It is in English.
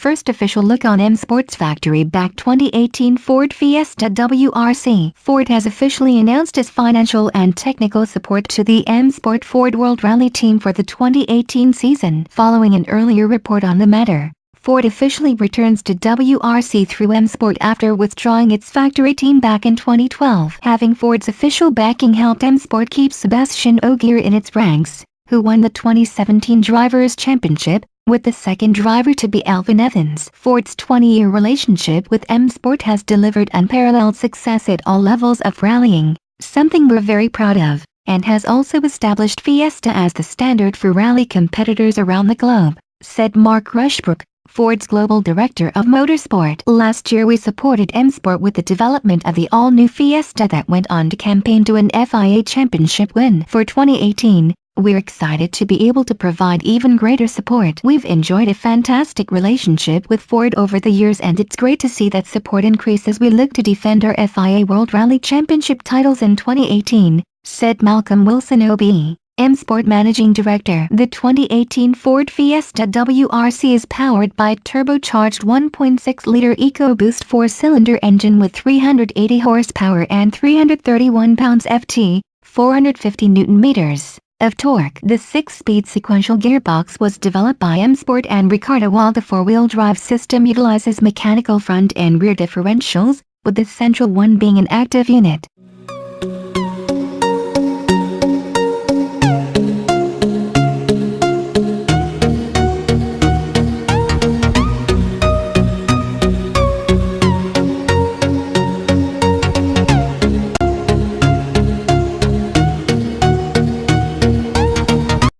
first official look on M Sport's factory-backed 2018 Ford Fiesta WRC. Ford has officially announced its financial and technical support to the M Sport Ford World Rally team for the 2018 season. Following an earlier report on the matter, Ford officially returns to WRC through M Sport after withdrawing its factory team back in 2012. Having Ford's official backing helped M Sport keep Sébastien Ogier in its ranks, who won the 2017 Drivers' Championship, with the second driver to be Elfyn Evans. Ford's 20-year relationship with M Sport has delivered unparalleled success at all levels of rallying, something we're very proud of, and has also established Fiesta as the standard for rally competitors around the globe, said Mark Rushbrook, Ford's global director of motorsport. Last year we supported M Sport with the development of the all-new Fiesta that went on to campaign to an FIA championship win. For 2018, we're excited to be able to provide even greater support. We've enjoyed a fantastic relationship with Ford over the years, and it's great to see that support increase as we look to defend our FIA World Rally Championship titles in 2018, said Malcolm Wilson OB, M Sport Managing Director. The 2018 Ford Fiesta WRC is powered by a turbocharged 1.6-liter EcoBoost 4-cylinder engine with 380 horsepower and 331 pounds-ft, 450 Nm of torque. The 6-speed sequential gearbox was developed by M Sport and Ricardo, while the 4-wheel drive system utilizes mechanical front and rear differentials, with the central one being an active unit.